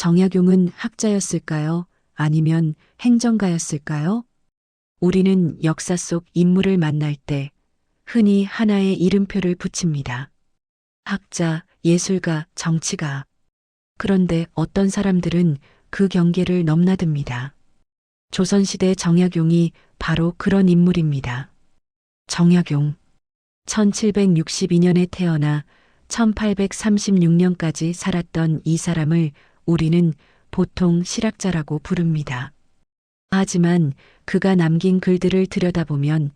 정약용은 학자였을까요? 아니면 행정가였을까요? 우리는 역사 속 인물을 만날 때 흔히 하나의 이름표를 붙입니다. 학자, 예술가, 정치가. 그런데 어떤 사람들은 그 경계를 넘나듭니다. 조선시대 정약용이 바로 그런 인물입니다. 정약용. 1762년에 태어나 1836년까지 살았던 이 사람을 우리는 보통 실학자라고 부릅니다. 하지만 그가 남긴 글들을 들여다보면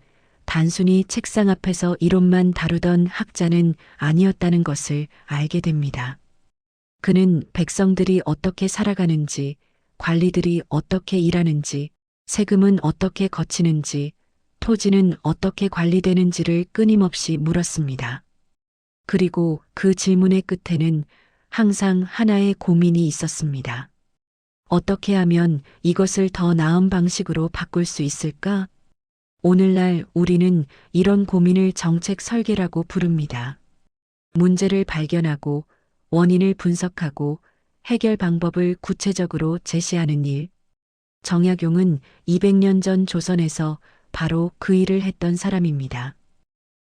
단순히 책상 앞에서 이론만 다루던 학자는 아니었다는 것을 알게 됩니다. 그는 백성들이 어떻게 살아가는지, 관리들이 어떻게 일하는지, 세금은 어떻게 거치는지, 토지는 어떻게 관리되는지를 끊임없이 물었습니다. 그리고 그 질문의 끝에는 항상 하나의 고민이 있었습니다. 어떻게 하면 이것을 더 나은 방식으로 바꿀 수 있을까? 오늘날 우리는 이런 고민을 정책 설계라고 부릅니다. 문제를 발견하고 원인을 분석하고 해결 방법을 구체적으로 제시하는 일. 정약용은 200년 전 조선에서 바로 그 일을 했던 사람입니다.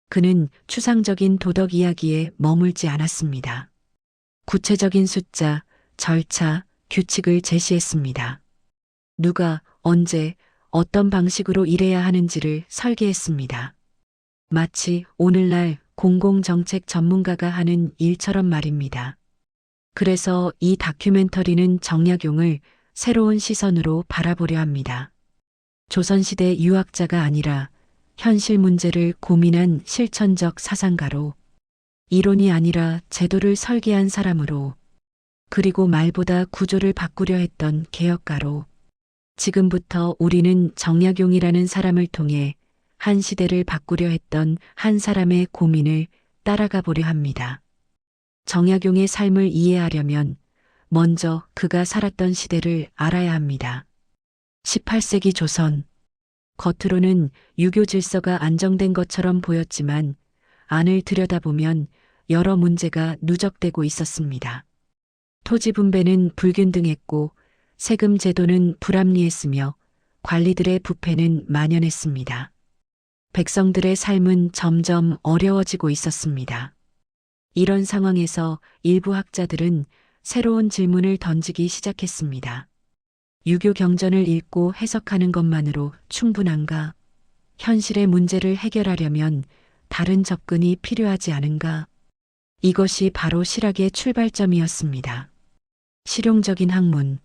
그는 추상적인 도덕 이야기에 머물지 않았습니다. 구체적인 숫자, 절차, 규칙을 제시했습니다. 누가, 언제, 어떤 방식으로 일해야 하는지를 설계했습니다. 마치 오늘날 공공정책 전문가가 하는 일처럼 말입니다. 그래서 이 다큐멘터리는 정약용을 새로운 시선으로 바라보려 합니다. 조선시대 유학자가 아니라 현실 문제를 고민한 실천적 사상가로, 이론이 아니라 제도를 설계한 사람으로, 그리고 말보다 구조를 바꾸려 했던 개혁가로, 지금부터 우리는 정약용이라는 사람을 통해 한 시대를 바꾸려 했던 한 사람의 고민을 따라가 보려 합니다. 정약용의 삶을 이해하려면 먼저 그가 살았던 시대를 알아야 합니다. 18세기 조선. 겉으로는 유교 질서가 안정된 것처럼 보였지만 안을 들여다보면 여러 문제가 누적되고 있었습니다. 토지 분배는 불균등했고 세금 제도는 불합리했으며 관리들의 부패는 만연했습니다. 백성들의 삶은 점점 어려워지고 있었습니다. 이런 상황에서 일부 학자들은 새로운 질문을 던지기 시작했습니다. 유교 경전을 읽고 해석하는 것만으로 충분한가? 현실의 문제를 해결하려면 다른 접근이 필요하지 않은가? 이것이 바로 실학의 출발점이었습니다. 실용적인 학문,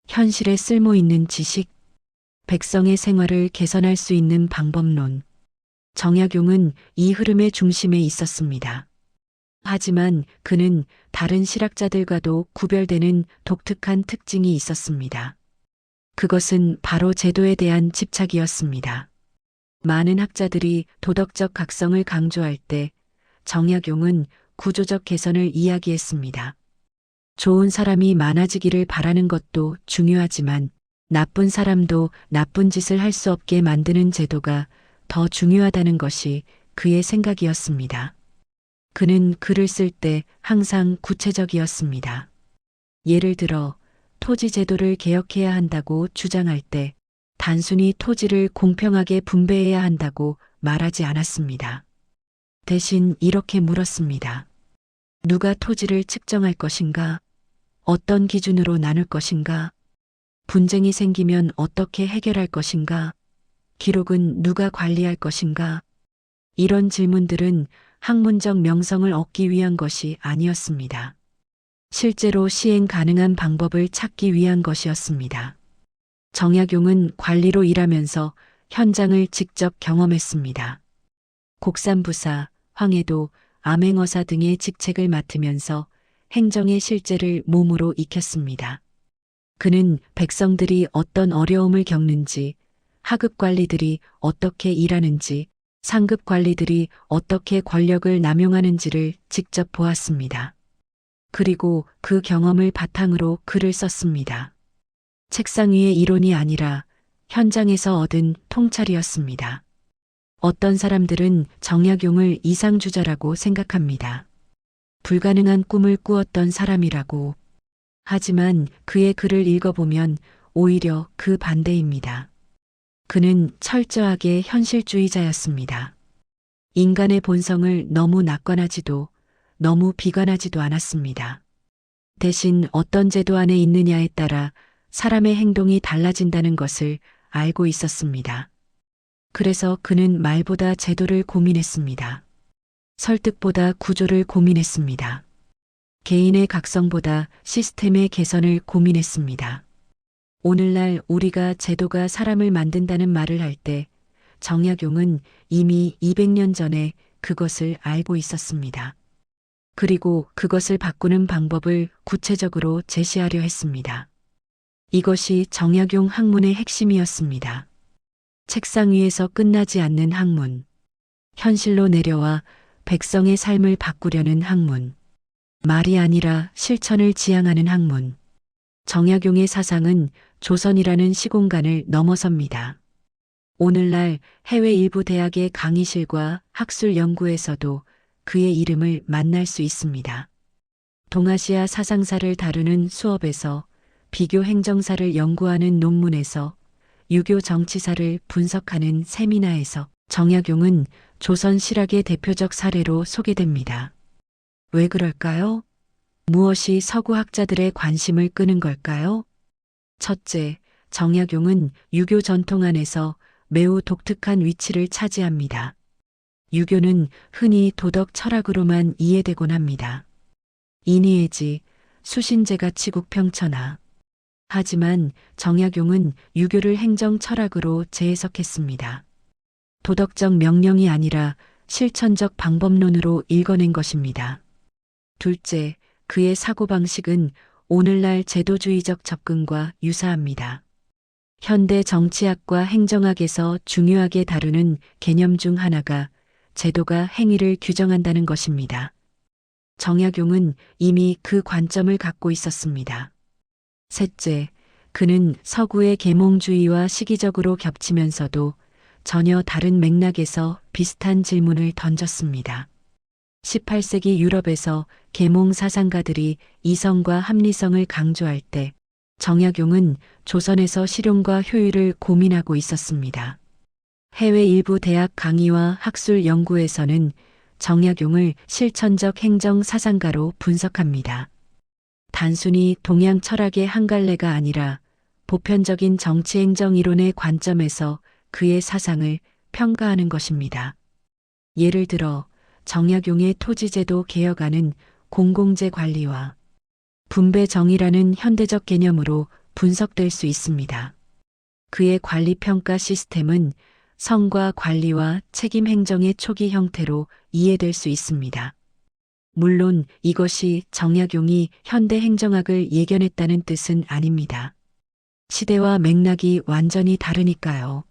현실에 쓸모 있는 지식, 백성의 생활을 개선할 수 있는 방법론. 정약용은 이 흐름의 중심에 있었습니다. 하지만 그는 다른 실학자들과도 구별되는 독특한 특징이 있었습니다. 그것은 바로 제도에 대한 집착이었습니다. 많은 학자들이 도덕적 각성을 강조할 때 정약용은 구조적 개선을 이야기했습니다. 좋은 사람이 많아지기를 바라는 것도 중요하지만 나쁜 사람도 나쁜 짓을 할 수 없게 만드는 제도가 더 중요하다는 것이 그의 생각이었습니다. 그는 글을 쓸 때 항상 구체적이었습니다. 예를 들어 토지 제도를 개혁해야 한다고 주장할 때 단순히 토지를 공평하게 분배해야 한다고 말하지 않았습니다. 대신 이렇게 물었습니다. 누가 토지를 측정할 것인가? 어떤 기준으로 나눌 것인가? 분쟁이 생기면 어떻게 해결할 것인가? 기록은 누가 관리할 것인가? 이런 질문들은 학문적 명성을 얻기 위한 것이 아니었습니다. 실제로 시행 가능한 방법을 찾기 위한 것이었습니다. 정약용은 관리로 일하면서 현장을 직접 경험했습니다. 곡산부사, 황해도, 암행어사 등의 직책을 맡으면서 행정의 실제를 몸으로 익혔습니다. 그는 백성들이 어떤 어려움을 겪는지, 하급 관리들이 어떻게 일하는지, 상급 관리들이 어떻게 권력을 남용하는지를 직접 보았습니다. 그리고 그 경험을 바탕으로 글을 썼습니다. 책상 위의 이론이 아니라 현장에서 얻은 통찰이었습니다. 어떤 사람들은 정약용을 이상주자라고 생각합니다. 불가능한 꿈을 꾸었던 사람이라고. 하지만 그의 글을 읽어보면 오히려 그 반대입니다. 그는 철저하게 현실주의자였습니다. 인간의 본성을 너무 낙관하지도 너무 비관하지도 않았습니다. 대신 어떤 제도 안에 있느냐에 따라 사람의 행동이 달라진다는 것을 알고 있었습니다. 그래서 그는 말보다 제도를 고민했습니다. 설득보다 구조를 고민했습니다. 개인의 각성보다 시스템의 개선을 고민했습니다. 오늘날 우리가 제도가 사람을 만든다는 말을 할 때 정약용은 이미 200년 전에 그것을 알고 있었습니다. 그리고 그것을 바꾸는 방법을 구체적으로 제시하려 했습니다. 이것이 정약용 학문의 핵심이었습니다. 책상 위에서 끝나지 않는 학문. 현실로 내려와 백성의 삶을 바꾸려는 학문. 말이 아니라 실천을 지향하는 학문. 정약용의 사상은 조선이라는 시공간을 넘어섭니다. 오늘날 해외 일부 대학의 강의실과 학술 연구에서도 그의 이름을 만날 수 있습니다. 동아시아 사상사를 다루는 수업에서, 비교 행정사를 연구하는 논문에서, 유교 정치사를 분석하는 세미나에서 정약용은 조선 실학의 대표적 사례로 소개됩니다. 왜 그럴까요? 무엇이 서구 학자들의 관심을 끄는 걸까요? 첫째, 정약용은 유교 전통 안에서 매우 독특한 위치를 차지합니다. 유교는 흔히 도덕 철학으로만 이해되곤 합니다. 인의예지, 수신제가 치국평천하. 하지만 정약용은 유교를 행정 철학으로 재해석했습니다. 도덕적 명령이 아니라 실천적 방법론으로 읽어낸 것입니다. 둘째, 그의 사고방식은 오늘날 제도주의적 접근과 유사합니다. 현대 정치학과 행정학에서 중요하게 다루는 개념 중 하나가 제도가 행위를 규정한다는 것입니다. 정약용은 이미 그 관점을 갖고 있었습니다. 셋째, 그는 서구의 계몽주의와 시기적으로 겹치면서도 전혀 다른 맥락에서 비슷한 질문을 던졌습니다. 18세기 유럽에서 계몽 사상가들이 이성과 합리성을 강조할 때 정약용은 조선에서 실용과 효율을 고민하고 있었습니다. 해외 일부 대학 강의와 학술 연구에서는 정약용을 실천적 행정 사상가로 분석합니다. 단순히 동양 철학의 한 갈래가 아니라 보편적인 정치행정 이론의 관점에서 그의 사상을 평가하는 것입니다. 예를 들어 정약용의 토지제도 개혁안은 공공재 관리와 분배 정의라는 현대적 개념으로 분석될 수 있습니다. 그의 관리평가 시스템은 성과 관리와 책임 행정의 초기 형태로 이해될 수 있습니다. 물론 이것이 정약용이 현대 행정학을 예견했다는 뜻은 아닙니다. 시대와 맥락이 완전히 다르니까요.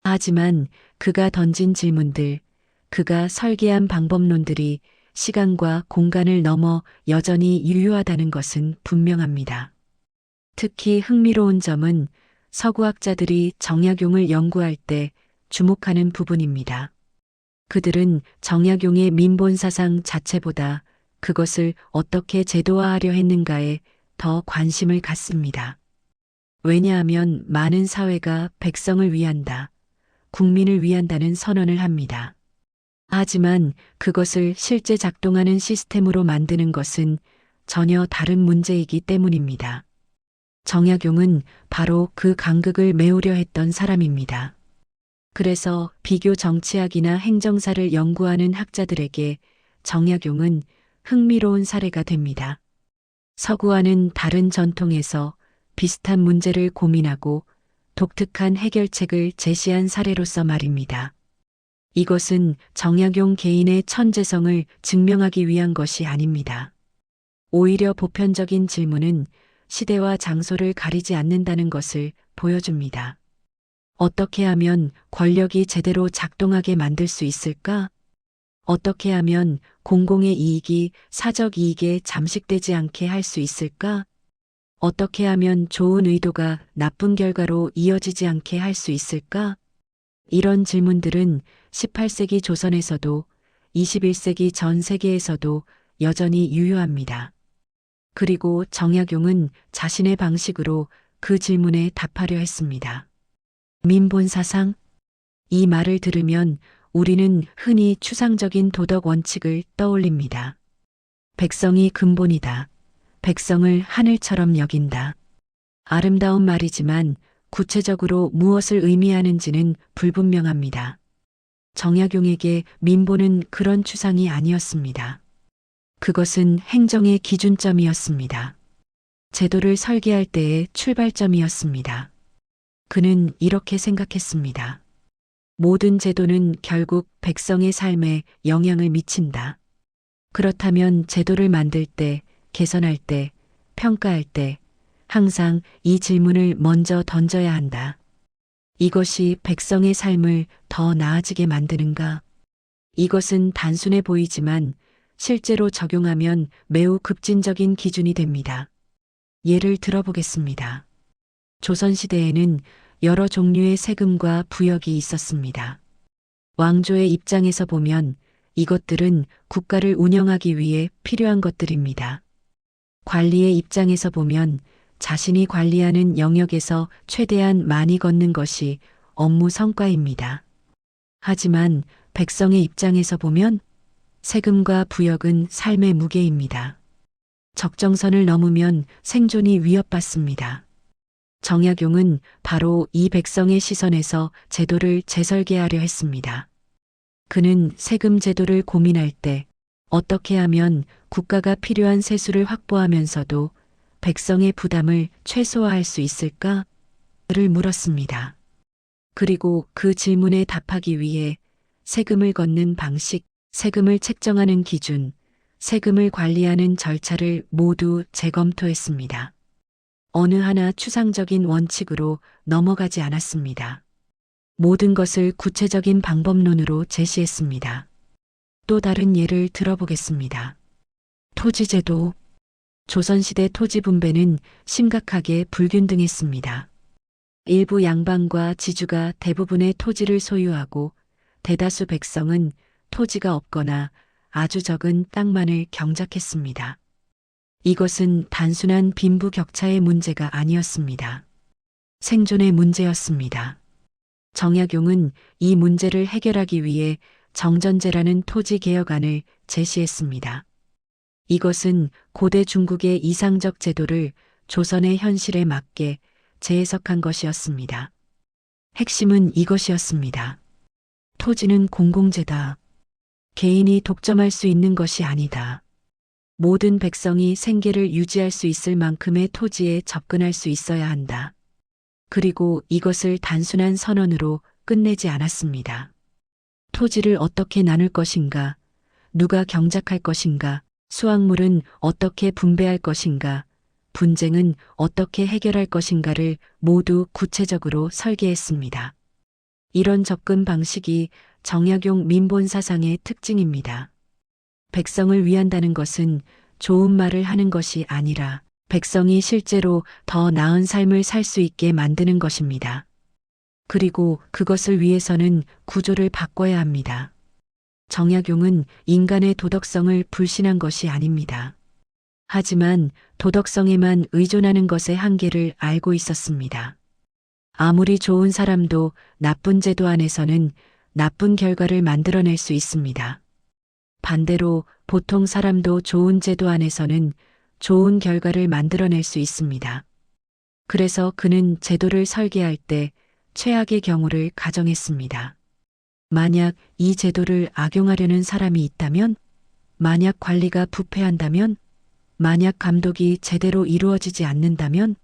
하지만 그가 던진 질문들, 그가 설계한 방법론들이 시간과 공간을 넘어 여전히 유효하다는 것은 분명합니다. 특히 흥미로운 점은 서구학자들이 정약용을 연구할 때 주목하는 부분입니다. 그들은 정약용의 민본사상 자체보다 그것을 어떻게 제도화하려 했는가에 더 관심을 갖습니다. 왜냐하면 많은 사회가 백성을 위한다, 국민을 위한다는 선언을 합니다. 하지만 그것을 실제 작동하는 시스템으로 만드는 것은 전혀 다른 문제이기 때문입니다. 정약용은 바로 그 간극을 메우려 했던 사람입니다. 그래서 비교 정치학이나 행정사를 연구하는 학자들에게 정약용은 흥미로운 사례가 됩니다. 서구와는 다른 전통에서 비슷한 문제를 고민하고 독특한 해결책을 제시한 사례로서 말입니다. 이것은 정약용 개인의 천재성을 증명하기 위한 것이 아닙니다. 오히려 보편적인 질문은 시대와 장소를 가리지 않는다는 것을 보여줍니다. 어떻게 하면 권력이 제대로 작동하게 만들 수 있을까? 어떻게 하면 공공의 이익이 사적 이익에 잠식되지 않게 할 수 있을까? 어떻게 하면 좋은 의도가 나쁜 결과로 이어지지 않게 할 수 있을까? 이런 질문들은 18세기 조선에서도 21세기 전 세계에서도 여전히 유효합니다. 그리고 정약용은 자신의 방식으로 그 질문에 답하려 했습니다. 민본사상? 이 말을 들으면 우리는 흔히 추상적인 도덕 원칙을 떠올립니다. 백성이 근본이다. 백성을 하늘처럼 여긴다. 아름다운 말이지만 구체적으로 무엇을 의미하는지는 불분명합니다. 정약용에게 민본은 그런 추상이 아니었습니다. 그것은 행정의 기준점이었습니다. 제도를 설계할 때의 출발점이었습니다. 그는 이렇게 생각했습니다. 모든 제도는 결국 백성의 삶에 영향을 미친다. 그렇다면 제도를 만들 때, 개선할 때, 평가할 때 항상 이 질문을 먼저 던져야 한다. 이것이 백성의 삶을 더 나아지게 만드는가? 이것은 단순해 보이지만 실제로 적용하면 매우 급진적인 기준이 됩니다. 예를 들어보겠습니다. 조선시대에는 여러 종류의 세금과 부역이 있었습니다. 왕조의 입장에서 보면 이것들은 국가를 운영하기 위해 필요한 것들입니다. 관리의 입장에서 보면 자신이 관리하는 영역에서 최대한 많이 걷는 것이 업무 성과입니다. 하지만 백성의 입장에서 보면 세금과 부역은 삶의 무게입니다. 적정선을 넘으면 생존이 위협받습니다. 정약용은 바로 이 백성의 시선에서 제도를 재설계하려 했습니다. 그는 세금 제도를 고민할 때 어떻게 하면 국가가 필요한 세수를 확보하면서도 백성의 부담을 최소화할 수 있을까? 를 물었습니다. 그리고 그 질문에 답하기 위해 세금을 걷는 방식, 세금을 책정하는 기준, 세금을 관리하는 절차를 모두 재검토했습니다. 어느 하나 추상적인 원칙으로 넘어가지 않았습니다. 모든 것을 구체적인 방법론으로 제시했습니다. 또 다른 예를 들어보겠습니다. 토지제도. 조선시대 토지 분배는 심각하게 불균등했습니다. 일부 양반과 지주가 대부분의 토지를 소유하고 대다수 백성은 토지가 없거나 아주 적은 땅만을 경작했습니다. 이것은 단순한 빈부격차의 문제가 아니었습니다. 생존의 문제였습니다. 정약용은 이 문제를 해결하기 위해 정전제라는 토지 개혁안을 제시했습니다. 이것은 고대 중국의 이상적 제도를 조선의 현실에 맞게 재해석한 것이었습니다. 핵심은 이것이었습니다. 토지는 공공재다. 개인이 독점할 수 있는 것이 아니다. 모든 백성이 생계를 유지할 수 있을 만큼의 토지에 접근할 수 있어야 한다. 그리고 이것을 단순한 선언으로 끝내지 않았습니다. 토지를 어떻게 나눌 것인가, 누가 경작할 것인가, 수확물은 어떻게 분배할 것인가, 분쟁은 어떻게 해결할 것인가를 모두 구체적으로 설계했습니다. 이런 접근 방식이 정약용 민본사상의 특징입니다. 백성을 위한다는 것은 좋은 말을 하는 것이 아니라 백성이 실제로 더 나은 삶을 살 수 있게 만드는 것입니다. 그리고 그것을 위해서는 구조를 바꿔야 합니다. 정약용은 인간의 도덕성을 불신한 것이 아닙니다. 하지만 도덕성에만 의존하는 것의 한계를 알고 있었습니다. 아무리 좋은 사람도 나쁜 제도 안에서는 나쁜 결과를 만들어낼 수 있습니다. 반대로 보통 사람도 좋은 제도 안에서는 좋은 결과를 만들어낼 수 있습니다. 그래서 그는 제도를 설계할 때 최악의 경우를 가정했습니다. 만약 이 제도를 악용하려는 사람이 있다면, 만약 관리가 부패한다면, 만약 감독이 제대로 이루어지지 않는다면,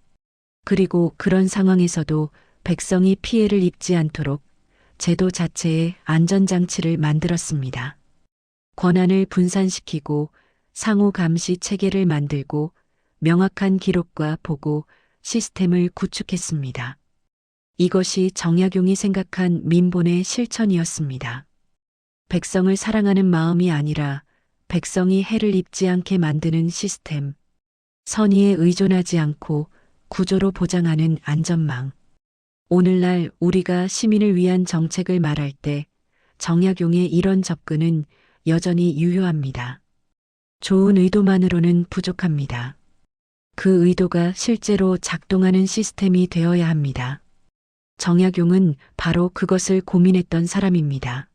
그리고 그런 상황에서도 백성이 피해를 입지 않도록 제도 자체에 안전장치를 만들었습니다. 권한을 분산시키고 상호 감시 체계를 만들고 명확한 기록과 보고 시스템을 구축했습니다. 이것이 정약용이 생각한 민본의 실천이었습니다. 백성을 사랑하는 마음이 아니라 백성이 해를 입지 않게 만드는 시스템, 선의에 의존하지 않고 구조로 보장하는 안전망. 오늘날 우리가 시민을 위한 정책을 말할 때 정약용의 이런 접근은 여전히 유효합니다. 좋은 의도만으로는 부족합니다. 그 의도가 실제로 작동하는 시스템이 되어야 합니다. 정약용은 바로 그것을 고민했던 사람입니다.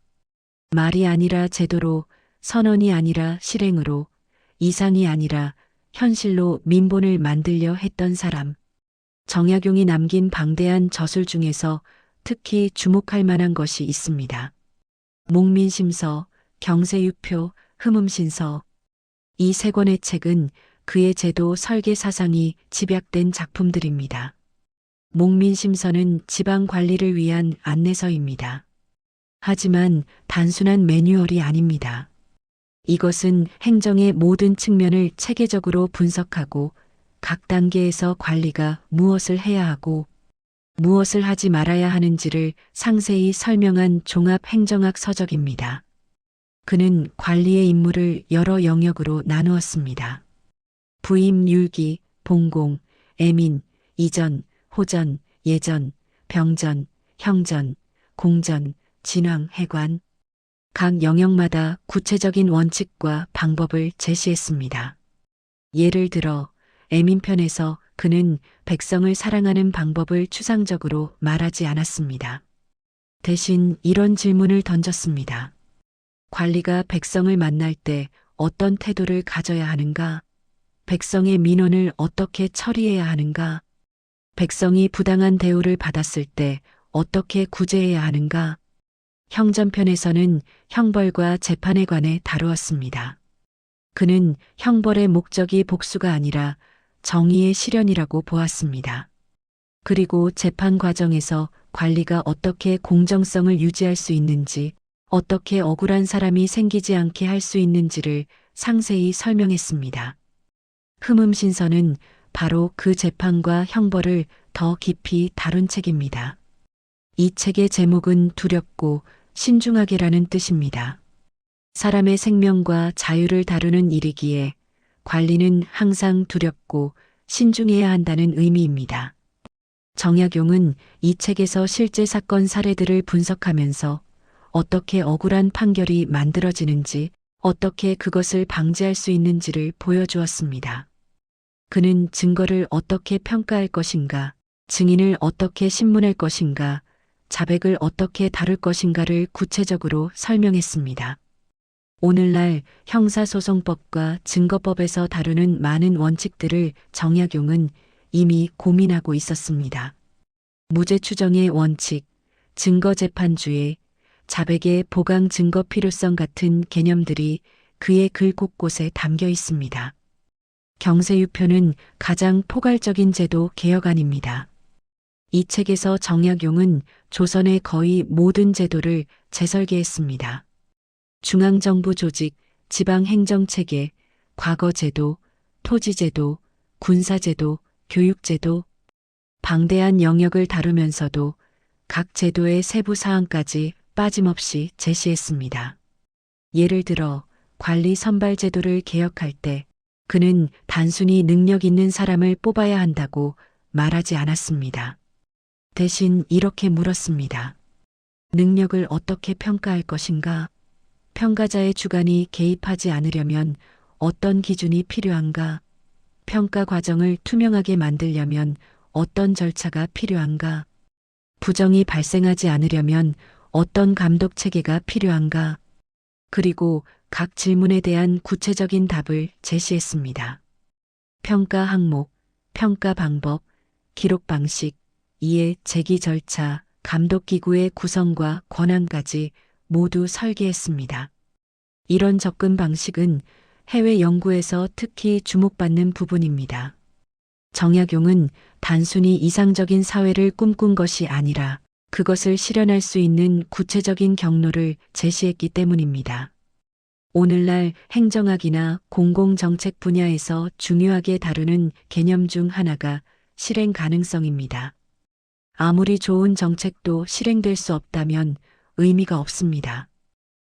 말이 아니라 제도로, 선언이 아니라 실행으로, 이상이 아니라 현실로 민본을 만들려 했던 사람. 정약용이 남긴 방대한 저술 중에서 특히 주목할 만한 것이 있습니다. 목민심서, 경세유표, 흠음신서. 이 세 권의 책은 그의 제도 설계 사상이 집약된 작품들입니다. 목민심서는 지방 관리를 위한 안내서입니다. 하지만 단순한 매뉴얼이 아닙니다. 이것은 행정의 모든 측면을 체계적으로 분석하고 각 단계에서 관리가 무엇을 해야 하고 무엇을 하지 말아야 하는지를 상세히 설명한 종합 행정학 서적입니다. 그는 관리의 임무를 여러 영역으로 나누었습니다. 부임, 율기, 봉공, 애민, 이전, 호전, 예전, 병전, 형전, 공전, 진황, 해관. 각 영역마다 구체적인 원칙과 방법을 제시했습니다. 예를 들어 애민편에서 그는 백성을 사랑하는 방법을 추상적으로 말하지 않았습니다. 대신 이런 질문을 던졌습니다. 관리가 백성을 만날 때 어떤 태도를 가져야 하는가? 백성의 민원을 어떻게 처리해야 하는가? 백성이 부당한 대우를 받았을 때 어떻게 구제해야 하는가? 형전편에서는 형벌과 재판에 관해 다루었습니다. 그는 형벌의 목적이 복수가 아니라 정의의 실현이라고 보았습니다. 그리고 재판 과정에서 관리가 어떻게 공정성을 유지할 수 있는지, 어떻게 억울한 사람이 생기지 않게 할 수 있는지를 상세히 설명했습니다. 흠음신서는 바로 그 재판과 형벌을 더 깊이 다룬 책입니다. 이 책의 제목은 두렵고 신중하게라는 뜻입니다. 사람의 생명과 자유를 다루는 일이기에 관리는 항상 두렵고 신중해야 한다는 의미입니다. 정약용은 이 책에서 실제 사건 사례들을 분석하면서 어떻게 억울한 판결이 만들어지는지, 어떻게 그것을 방지할 수 있는지를 보여주었습니다. 그는 증거를 어떻게 평가할 것인가, 증인을 어떻게 신문할 것인가, 자백을 어떻게 다룰 것인가를 구체적으로 설명했습니다. 오늘날 형사소송법과 증거법에서 다루는 많은 원칙들을 정약용은 이미 고민하고 있었습니다. 무죄 추정의 원칙, 증거재판주의, 자백의 보강 증거 필요성 같은 개념들이 그의 글 곳곳에 담겨 있습니다. 경세유표는 가장 포괄적인 제도 개혁안입니다. 이 책에서 정약용은 조선의 거의 모든 제도를 재설계했습니다. 중앙정부 조직, 지방행정체계, 과거제도, 토지제도, 군사제도, 교육제도, 방대한 영역을 다루면서도 각 제도의 세부 사항까지 빠짐없이 제시했습니다. 예를 들어 관리 선발 제도를 개혁할 때 그는 단순히 능력 있는 사람을 뽑아야 한다고 말하지 않았습니다. 대신 이렇게 물었습니다. 능력을 어떻게 평가할 것인가? 평가자의 주관이 개입하지 않으려면 어떤 기준이 필요한가? 평가 과정을 투명하게 만들려면 어떤 절차가 필요한가? 부정이 발생하지 않으려면 어떤 감독 체계가 필요한가? 그리고 각 질문에 대한 구체적인 답을 제시했습니다. 평가 항목, 평가 방법, 기록 방식, 이해 제기 절차, 감독기구의 구성과 권한까지 모두 설계했습니다. 이런 접근 방식은 해외 연구에서 특히 주목받는 부분입니다. 정약용은 단순히 이상적인 사회를 꿈꾼 것이 아니라 그것을 실현할 수 있는 구체적인 경로를 제시했기 때문입니다. 오늘날 행정학이나 공공정책 분야에서 중요하게 다루는 개념 중 하나가 실행 가능성입니다. 아무리 좋은 정책도 실행될 수 없다면 의미가 없습니다.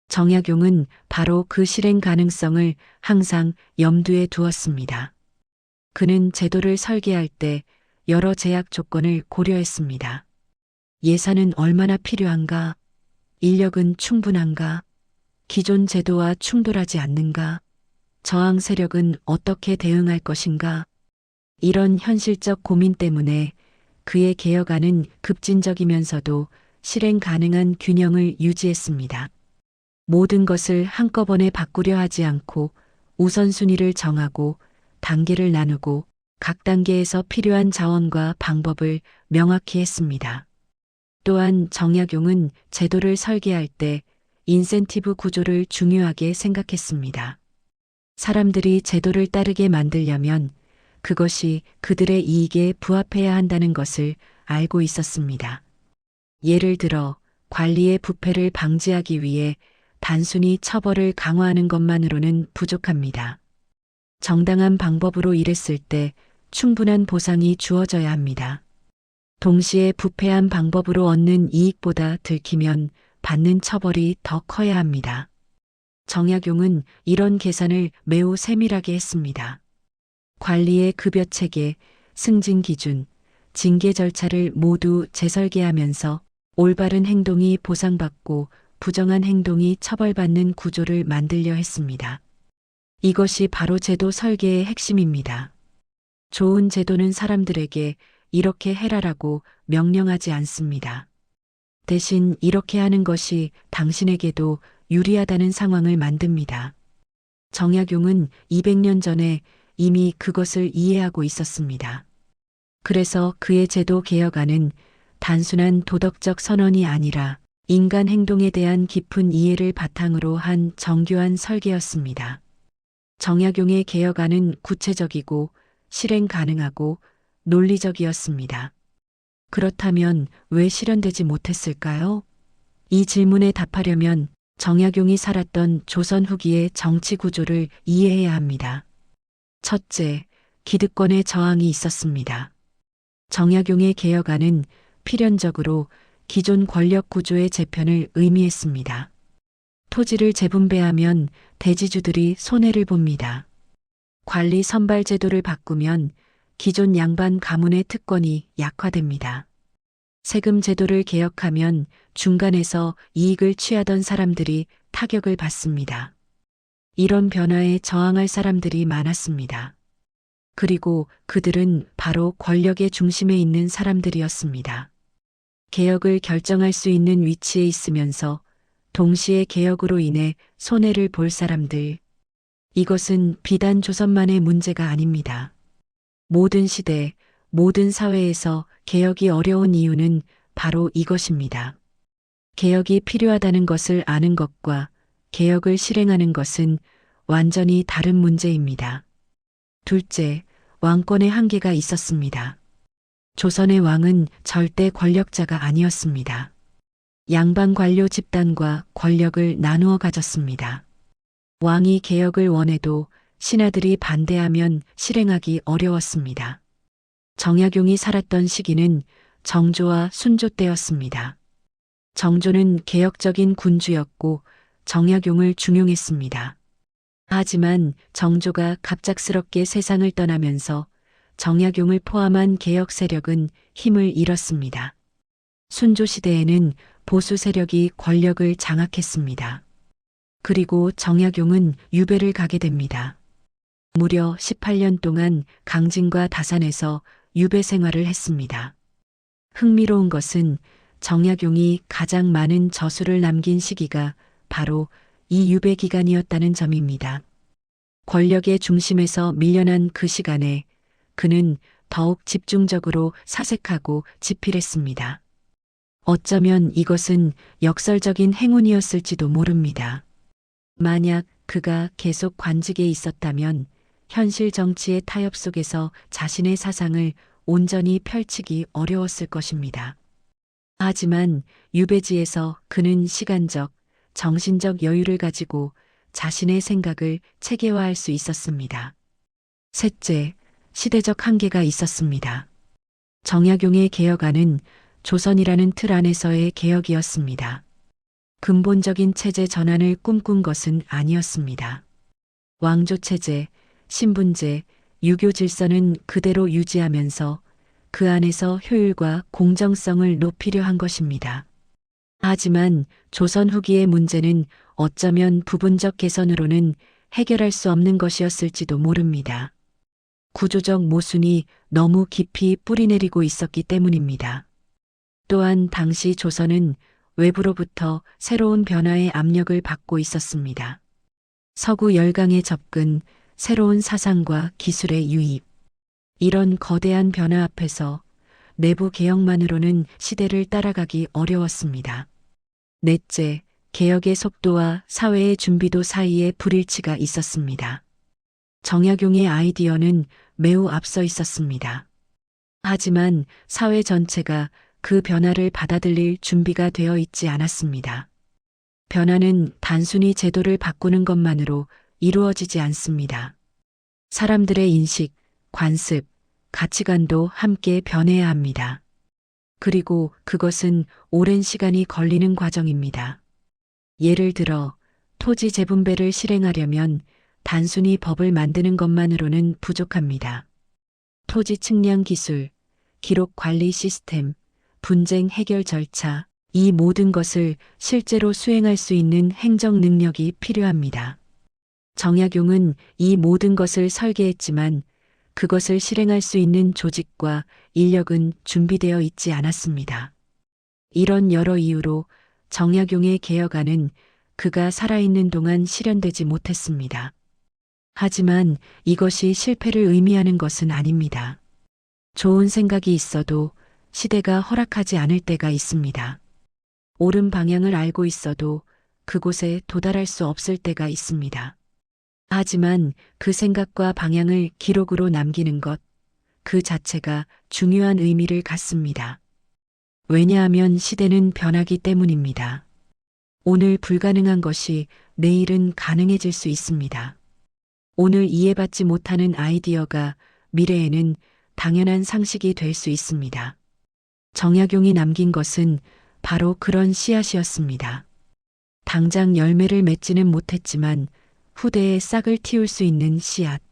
정약용은 바로 그 실행 가능성을 항상 염두에 두었습니다. 그는 제도를 설계할 때 여러 제약 조건을 고려했습니다. 예산은 얼마나 필요한가? 인력은 충분한가? 기존 제도와 충돌하지 않는가? 저항 세력은 어떻게 대응할 것인가? 이런 현실적 고민 때문에 그의 개혁안은 급진적이면서도 실행 가능한 균형을 유지했습니다. 모든 것을 한꺼번에 바꾸려 하지 않고 우선순위를 정하고 단계를 나누고 각 단계에서 필요한 자원과 방법을 명확히 했습니다. 또한 정약용은 제도를 설계할 때 인센티브 구조를 중요하게 생각했습니다. 사람들이 제도를 따르게 만들려면 그것이 그들의 이익에 부합해야 한다는 것을 알고 있었습니다. 예를 들어 관리의 부패를 방지하기 위해 단순히 처벌을 강화하는 것만으로는 부족합니다. 정당한 방법으로 일했을 때 충분한 보상이 주어져야 합니다. 동시에 부패한 방법으로 얻는 이익보다 들키면 받는 처벌이 더 커야 합니다. 정약용은 이런 계산을 매우 세밀하게 했습니다. 관리의 급여 체계, 승진 기준, 징계 절차를 모두 재설계하면서 올바른 행동이 보상받고 부정한 행동이 처벌받는 구조를 만들려 했습니다. 이것이 바로 제도 설계의 핵심입니다. 좋은 제도는 사람들에게 이렇게 해라라고 명령하지 않습니다. 대신 이렇게 하는 것이 당신에게도 유리하다는 상황을 만듭니다. 정약용은 200년 전에 이미 그것을 이해하고 있었습니다. 그래서 그의 제도 개혁안은 단순한 도덕적 선언이 아니라 인간 행동에 대한 깊은 이해를 바탕으로 한 정교한 설계였습니다. 정약용의 개혁안은 구체적이고 실행 가능하고 논리적이었습니다. 그렇다면 왜 실현되지 못했을까요? 이 질문에 답하려면 정약용이 살았던 조선 후기의 정치 구조를 이해해야 합니다. 첫째, 기득권의 저항이 있었습니다. 정약용의 개혁안은 필연적으로 기존 권력 구조의 재편을 의미했습니다. 토지를 재분배하면 대지주들이 손해를 봅니다. 관리 선발 제도를 바꾸면 기존 양반 가문의 특권이 약화됩니다. 세금 제도를 개혁하면 중간에서 이익을 취하던 사람들이 타격을 받습니다. 이런 변화에 저항할 사람들이 많았습니다. 그리고 그들은 바로 권력의 중심에 있는 사람들이었습니다. 개혁을 결정할 수 있는 위치에 있으면서 동시에 개혁으로 인해 손해를 볼 사람들. 이것은 비단 조선만의 문제가 아닙니다. 모든 시대, 모든 사회에서 개혁이 어려운 이유는 바로 이것입니다. 개혁이 필요하다는 것을 아는 것과 개혁을 실행하는 것은 완전히 다른 문제입니다. 둘째, 왕권의 한계가 있었습니다. 조선의 왕은 절대 권력자가 아니었습니다. 양반 관료 집단과 권력을 나누어 가졌습니다. 왕이 개혁을 원해도 신하들이 반대하면 실행하기 어려웠습니다. 정약용이 살았던 시기는 정조와 순조 때였습니다. 정조는 개혁적인 군주였고 정약용을 중용했습니다. 하지만 정조가 갑작스럽게 세상을 떠나면서 정약용을 포함한 개혁 세력은 힘을 잃었습니다. 순조 시대에는 보수 세력이 권력을 장악했습니다. 그리고 정약용은 유배를 가게 됩니다. 무려 18년 동안 강진과 다산에서 유배 생활을 했습니다. 흥미로운 것은 정약용이 가장 많은 저수를 남긴 시기가 바로 이 유배 기간이었다는 점입니다. 권력의 중심에서 밀려난 그 시간에 그는 더욱 집중적으로 사색하고 집필했습니다. 어쩌면 이것은 역설적인 행운이었을지도 모릅니다. 만약 그가 계속 관직에 있었다면 현실 정치의 타협 속에서 자신의 사상을 온전히 펼치기 어려웠을 것입니다. 하지만 유배지에서 그는 시간적, 정신적 여유를 가지고 자신의 생각을 체계화할 수 있었습니다. 셋째, 시대적 한계가 있었습니다. 정약용의 개혁안은 조선이라는 틀 안에서의 개혁이었습니다. 근본적인 체제 전환을 꿈꾼 것은 아니었습니다. 왕조 체제, 신분제, 유교 질서는 그대로 유지하면서 그 안에서 효율과 공정성을 높이려 한 것입니다. 하지만 조선 후기의 문제는 어쩌면 부분적 개선으로는 해결할 수 없는 것이었을지도 모릅니다. 구조적 모순이 너무 깊이 뿌리내리고 있었기 때문입니다. 또한 당시 조선은 외부로부터 새로운 변화의 압력을 받고 있었습니다. 서구 열강의 접근, 새로운 사상과 기술의 유입. 이런 거대한 변화 앞에서 내부 개혁만으로는 시대를 따라가기 어려웠습니다. 넷째, 개혁의 속도와 사회의 준비도 사이에 불일치가 있었습니다. 정약용의 아이디어는 매우 앞서 있었습니다. 하지만 사회 전체가 그 변화를 받아들일 준비가 되어 있지 않았습니다. 변화는 단순히 제도를 바꾸는 것만으로 이루어지지 않습니다. 사람들의 인식, 관습, 가치관도 함께 변해야 합니다. 그리고 그것은 오랜 시간이 걸리는 과정입니다. 예를 들어 토지 재분배를 실행하려면 단순히 법을 만드는 것만으로는 부족합니다. 토지 측량 기술, 기록 관리 시스템, 분쟁 해결 절차, 이 모든 것을 실제로 수행할 수 있는 행정 능력이 필요합니다. 정약용은 이 모든 것을 설계했지만 그것을 실행할 수 있는 조직과 인력은 준비되어 있지 않았습니다. 이런 여러 이유로 정약용의 개혁안은 그가 살아있는 동안 실현되지 못했습니다. 하지만 이것이 실패를 의미하는 것은 아닙니다. 좋은 생각이 있어도 시대가 허락하지 않을 때가 있습니다. 옳은 방향을 알고 있어도 그곳에 도달할 수 없을 때가 있습니다. 하지만 그 생각과 방향을 기록으로 남기는 것, 그 자체가 중요한 의미를 갖습니다. 왜냐하면 시대는 변하기 때문입니다. 오늘 불가능한 것이 내일은 가능해질 수 있습니다. 오늘 이해받지 못하는 아이디어가 미래에는 당연한 상식이 될 수 있습니다. 정약용이 남긴 것은 바로 그런 씨앗이었습니다. 당장 열매를 맺지는 못했지만 후대에 싹을 틔울 수 있는 씨앗.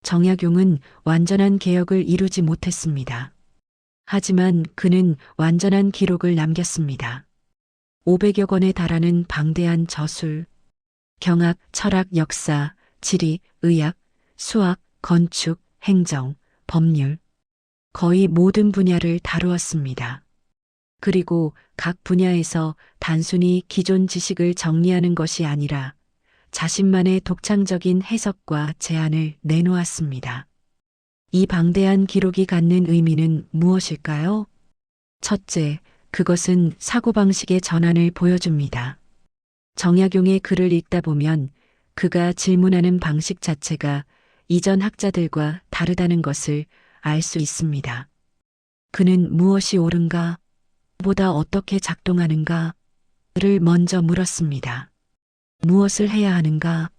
정약용은 완전한 개혁을 이루지 못했습니다. 하지만 그는 완전한 기록을 남겼습니다. 500여 권에 달하는 방대한 저술, 경학, 철학, 역사, 지리, 의학, 수학, 건축, 행정, 법률, 거의 모든 분야를 다루었습니다. 그리고 각 분야에서 단순히 기존 지식을 정리하는 것이 아니라 자신만의 독창적인 해석과 제안을 내놓았습니다. 이 방대한 기록이 갖는 의미는 무엇일까요? 첫째, 그것은 사고방식의 전환을 보여줍니다. 정약용의 글을 읽다 보면 그가 질문하는 방식 자체가 이전 학자들과 다르다는 것을 알 수 있습니다. 그는 무엇이 옳은가, 보다 어떻게 작동하는가를 먼저 물었습니다. 무엇을 해야 하는가,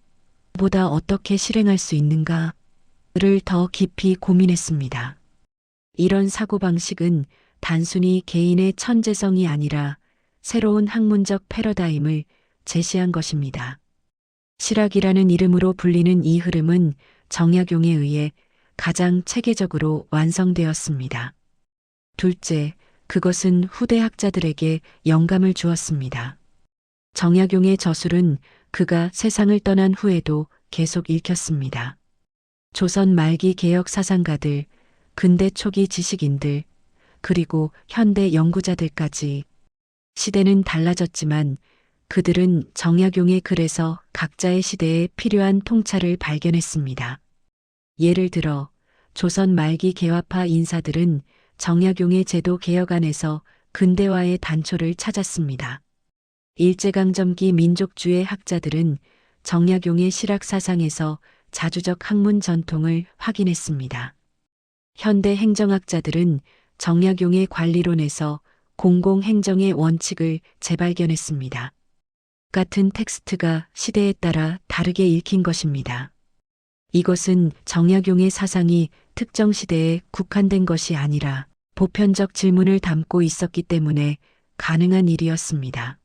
보다 어떻게 실행할 수 있는가를 더 깊이 고민했습니다. 이런 사고방식은 단순히 개인의 천재성이 아니라 새로운 학문적 패러다임을 제시한 것입니다. 실학이라는 이름으로 불리는 이 흐름은 정약용에 의해 가장 체계적으로 완성되었습니다. 둘째, 그것은 후대 학자들에게 영감을 주었습니다. 정약용의 저술은 그가 세상을 떠난 후에도 계속 읽혔습니다. 조선 말기 개혁 사상가들, 근대 초기 지식인들, 그리고 현대 연구자들까지 시대는 달라졌지만 그들은 정약용의 글에서 각자의 시대에 필요한 통찰을 발견했습니다. 예를 들어 조선 말기 개화파 인사들은 정약용의 제도 개혁안에서 근대화의 단초를 찾았습니다. 일제강점기 민족주의 학자들은 정약용의 실학 사상에서 자주적 학문 전통을 확인했습니다. 현대 행정학자들은 정약용의 관리론에서 공공행정의 원칙을 재발견했습니다. 같은 텍스트가 시대에 따라 다르게 읽힌 것입니다. 이것은 정약용의 사상이 특정 시대에 국한된 것이 아니라 보편적 질문을 담고 있었기 때문에 가능한 일이었습니다.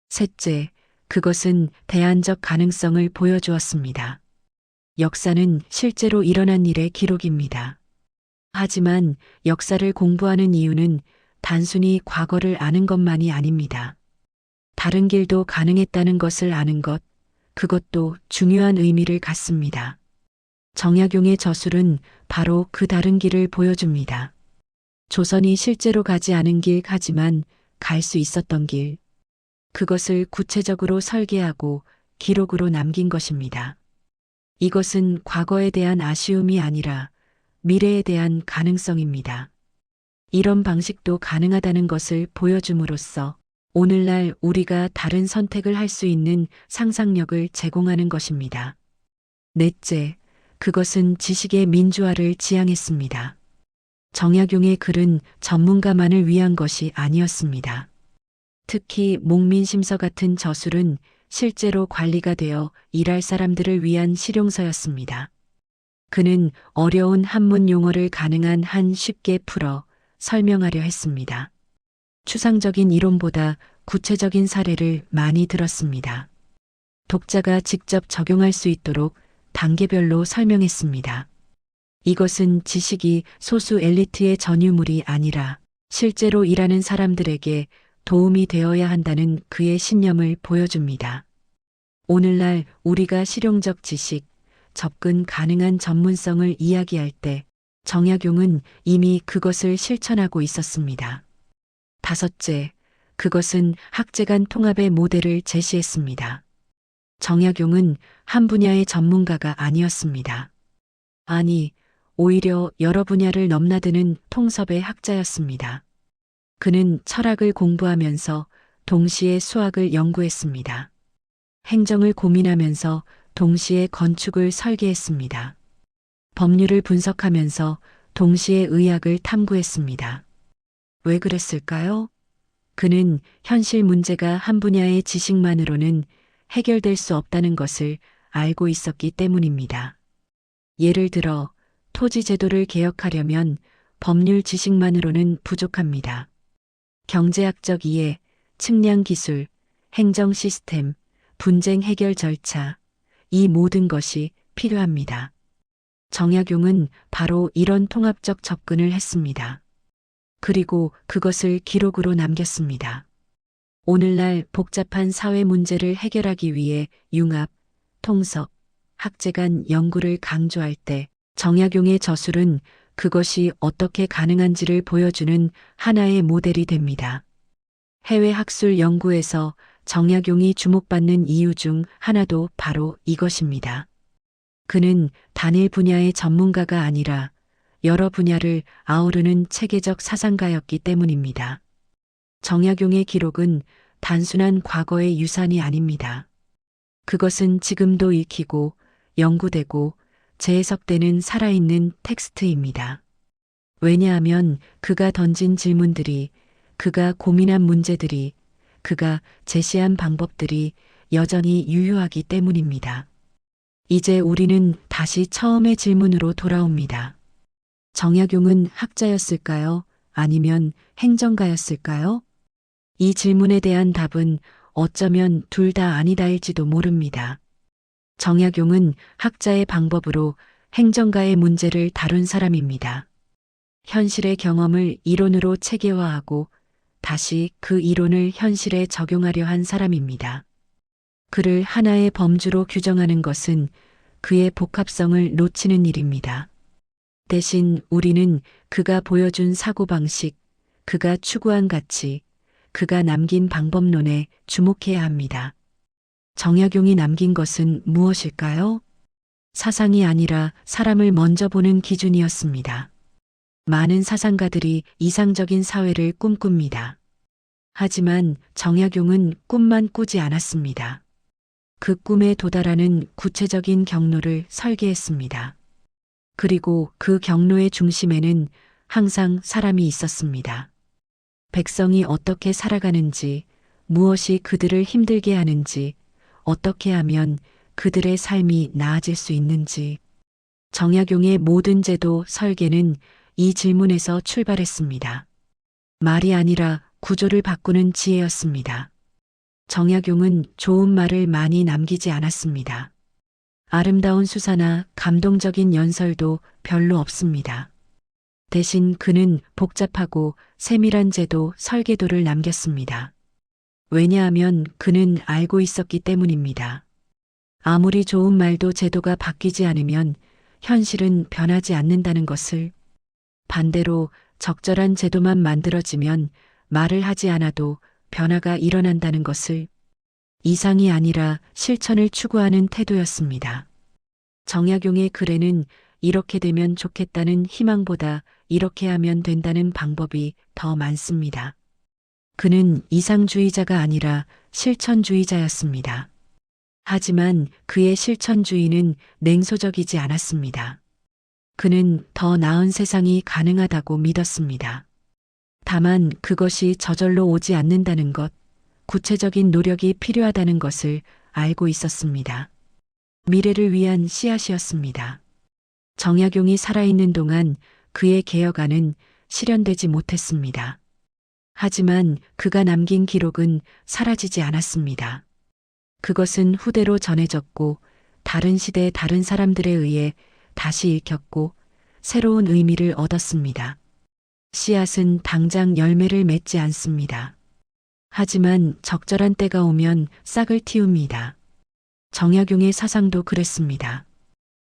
셋째, 그것은 대안적 가능성을 보여주었습니다. 역사는 실제로 일어난 일의 기록입니다. 하지만 역사를 공부하는 이유는 단순히 과거를 아는 것만이 아닙니다. 다른 길도 가능했다는 것을 아는 것, 그것도 중요한 의미를 갖습니다. 정약용의 저술은 바로 그 다른 길을 보여줍니다. 조선이 실제로 가지 않은 길 하지만 갈 수 있었던 길. 그것을 구체적으로 설계하고 기록으로 남긴 것입니다. 이것은 과거에 대한 아쉬움이 아니라 미래에 대한 가능성입니다. 이런 방식도 가능하다는 것을 보여줌으로써 오늘날 우리가 다른 선택을 할 수 있는 상상력을 제공하는 것입니다. 넷째, 그것은 지식의 민주화를 지향했습니다. 정약용의 글은 전문가만을 위한 것이 아니었습니다. 특히 목민심서 같은 저술은 실제로 관리가 되어 일할 사람들을 위한 실용서였습니다. 그는 어려운 한문 용어를 가능한 한 쉽게 풀어 설명하려 했습니다. 추상적인 이론보다 구체적인 사례를 많이 들었습니다. 독자가 직접 적용할 수 있도록 단계별로 설명했습니다. 이것은 지식이 소수 엘리트의 전유물이 아니라 실제로 일하는 사람들에게 도움이 되어야 한다는 그의 신념을 보여줍니다. 오늘날 우리가 실용적 지식, 접근 가능한 전문성을 이야기할 때 정약용은 이미 그것을 실천하고 있었습니다. 다섯째, 그것은 학제 간 통합의 모델을 제시했습니다. 정약용은 한 분야의 전문가가 아니었습니다. 아니, 오히려 여러 분야를 넘나드는 통섭의 학자였습니다. 그는 철학을 공부하면서 동시에 수학을 연구했습니다. 행정을 고민하면서 동시에 건축을 설계했습니다. 법률을 분석하면서 동시에 의학을 탐구했습니다. 왜 그랬을까요? 그는 현실 문제가 한 분야의 지식만으로는 해결될 수 없다는 것을 알고 있었기 때문입니다. 예를 들어 토지 제도를 개혁하려면 법률 지식만으로는 부족합니다. 경제학적 이해, 측량 기술, 행정 시스템, 분쟁 해결 절차, 이 모든 것이 필요합니다. 정약용은 바로 이런 통합적 접근을 했습니다. 그리고 그것을 기록으로 남겼습니다. 오늘날 복잡한 사회 문제를 해결하기 위해 융합, 통섭, 학제 간 연구를 강조할 때 정약용의 저술은 그것이 어떻게 가능한지를 보여주는 하나의 모델이 됩니다. 해외 학술 연구에서 정약용이 주목받는 이유 중 하나도 바로 이것입니다. 그는 단일 분야의 전문가가 아니라 여러 분야를 아우르는 체계적 사상가였기 때문입니다. 정약용의 기록은 단순한 과거의 유산이 아닙니다. 그것은 지금도 읽히고 연구되고 재해석되는 살아있는 텍스트입니다. 왜냐하면 그가 던진 질문들이, 그가 고민한 문제들이, 그가 제시한 방법들이 여전히 유효하기 때문입니다. 이제 우리는 다시 처음의 질문으로 돌아옵니다. 정약용은 학자였을까요? 아니면 행정가였을까요? 이 질문에 대한 답은 어쩌면 둘 다 아니다일지도 모릅니다. 정약용은 학자의 방법으로 행정가의 문제를 다룬 사람입니다. 현실의 경험을 이론으로 체계화하고 다시 그 이론을 현실에 적용하려 한 사람입니다. 그를 하나의 범주로 규정하는 것은 그의 복합성을 놓치는 일입니다. 대신 우리는 그가 보여준 사고방식, 그가 추구한 가치, 그가 남긴 방법론에 주목해야 합니다. 정약용이 남긴 것은 무엇일까요? 사상이 아니라 사람을 먼저 보는 기준이었습니다. 많은 사상가들이 이상적인 사회를 꿈꿉니다. 하지만 정약용은 꿈만 꾸지 않았습니다. 그 꿈에 도달하는 구체적인 경로를 설계했습니다. 그리고 그 경로의 중심에는 항상 사람이 있었습니다. 백성이 어떻게 살아가는지, 무엇이 그들을 힘들게 하는지, 어떻게 하면 그들의 삶이 나아질 수 있는지. 정약용의 모든 제도 설계는 이 질문에서 출발했습니다. 말이 아니라 구조를 바꾸는 지혜였습니다. 정약용은 좋은 말을 많이 남기지 않았습니다. 아름다운 수사나 감동적인 연설도 별로 없습니다. 대신 그는 복잡하고 세밀한 제도 설계도를 남겼습니다. 왜냐하면 그는 알고 있었기 때문입니다. 아무리 좋은 말도 제도가 바뀌지 않으면 현실은 변하지 않는다는 것을, 반대로 적절한 제도만 만들어지면 말을 하지 않아도 변화가 일어난다는 것을, 이상이 아니라 실천을 추구하는 태도였습니다. 정약용의 글에는 이렇게 되면 좋겠다는 희망보다 이렇게 하면 된다는 방법이 더 많습니다. 그는 이상주의자가 아니라 실천주의자였습니다. 하지만 그의 실천주의는 냉소적이지 않았습니다. 그는 더 나은 세상이 가능하다고 믿었습니다. 다만 그것이 저절로 오지 않는다는 것, 구체적인 노력이 필요하다는 것을 알고 있었습니다. 미래를 위한 씨앗이었습니다. 정약용이 살아있는 동안 그의 개혁안은 실현되지 못했습니다. 하지만 그가 남긴 기록은 사라지지 않았습니다. 그것은 후대로 전해졌고 다른 시대 다른 사람들에 의해 다시 읽혔고 새로운 의미를 얻었습니다. 씨앗은 당장 열매를 맺지 않습니다. 하지만 적절한 때가 오면 싹을 틔웁니다. 정약용의 사상도 그랬습니다.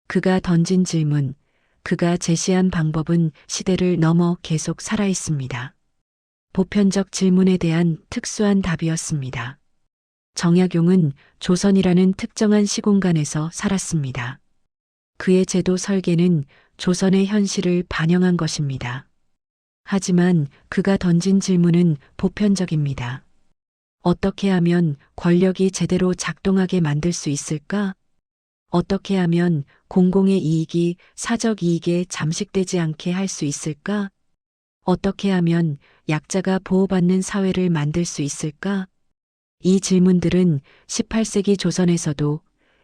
그가 던진 질문, 그가 제시한 방법은 시대를 넘어 계속 살아있습니다. 보편적 질문에 대한 특수한 답이었습니다. 정약용은 조선이라는 특정한 시공간에서 살았습니다. 그의 제도 설계는 조선의 현실을 반영한 것입니다. 하지만 그가 던진 질문은 보편적입니다. 어떻게 하면 권력이 제대로 작동하게 만들 수 있을까? 어떻게 하면 공공의 이익이 사적 이익에 잠식되지 않게 할 수 있을까? 어떻게 하면 약자가 보호받는 사회를 만들 수 있을까? 이 질문들은 18세기 조선에서도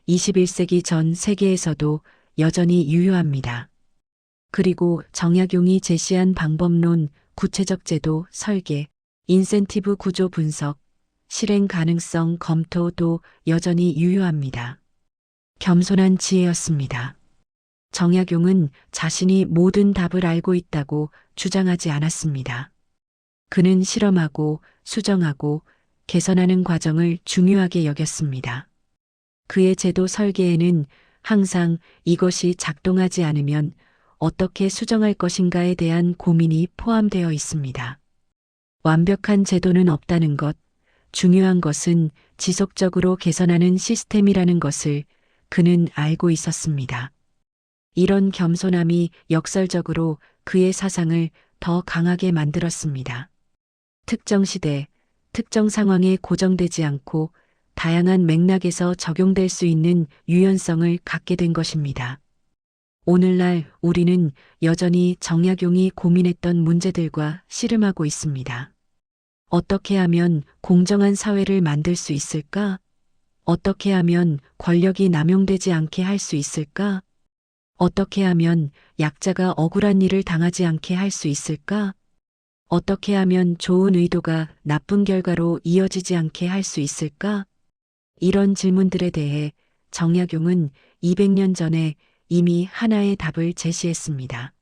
21세기 전 세계에서도 여전히 유효합니다. 그리고 정약용이 제시한 방법론, 구체적 제도 설계, 인센티브 구조 분석, 실행 가능성 검토도 여전히 유효합니다. 겸손한 지혜였습니다. 정약용은 자신이 모든 답을 알고 있다고 주장하지 않았습니다. 그는 실험하고 수정하고 개선하는 과정을 중요하게 여겼습니다. 그의 제도 설계에는 항상 이것이 작동하지 않으면 어떻게 수정할 것인가에 대한 고민이 포함되어 있습니다. 완벽한 제도는 없다는 것, 중요한 것은 지속적으로 개선하는 시스템이라는 것을 그는 알고 있었습니다. 이런 겸손함이 역설적으로 그의 사상을 더 강하게 만들었습니다. 특정 시대, 특정 상황에 고정되지 않고 다양한 맥락에서 적용될 수 있는 유연성을 갖게 된 것입니다. 오늘날 우리는 여전히 정약용이 고민했던 문제들과 씨름하고 있습니다. 어떻게 하면 공정한 사회를 만들 수 있을까? 어떻게 하면 권력이 남용되지 않게 할 수 있을까? 어떻게 하면 약자가 억울한 일을 당하지 않게 할 수 있을까? 어떻게 하면 좋은 의도가 나쁜 결과로 이어지지 않게 할 수 있을까? 이런 질문들에 대해 정약용은 200년 전에 이미 하나의 답을 제시했습니다.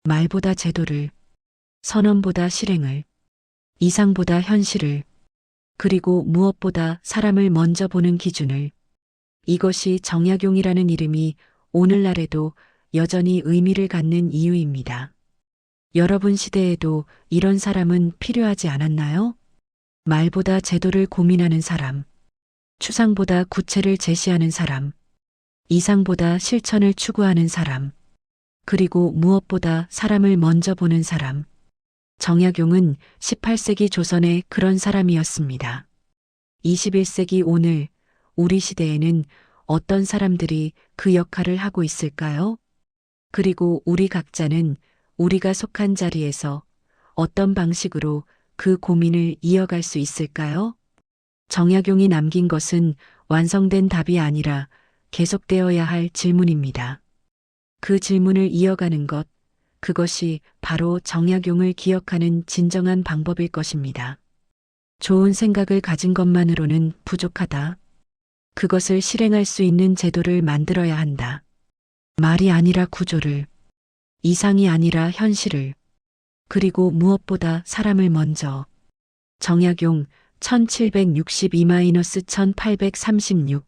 말보다 제도를, 선언보다 실행을, 이상보다 현실을, 그리고 무엇보다 사람을 먼저 보는 기준을. 이것이 정약용이라는 이름이 오늘날에도 여전히 의미를 갖는 이유입니다. 여러분 시대에도 이런 사람은 필요하지 않았나요? 말보다 제도를 고민하는 사람, 추상보다 구체를 제시하는 사람, 이상보다 실천을 추구하는 사람, 그리고 무엇보다 사람을 먼저 보는 사람. 정약용은 18세기 조선의 그런 사람이었습니다. 21세기 오늘 우리 시대에는 어떤 사람들이 그 역할을 하고 있을까요? 그리고 우리 각자는 우리가 속한 자리에서 어떤 방식으로 그 고민을 이어갈 수 있을까요? 정약용이 남긴 것은 완성된 답이 아니라 계속되어야 할 질문입니다. 그 질문을 이어가는 것, 그것이 바로 정약용을 기억하는 진정한 방법일 것입니다. 좋은 생각을 가진 것만으로는 부족하다. 그것을 실행할 수 있는 제도를 만들어야 한다. 말이 아니라 구조를, 이상이 아니라 현실을, 그리고 무엇보다 사람을 먼저. 정약용 1762-1836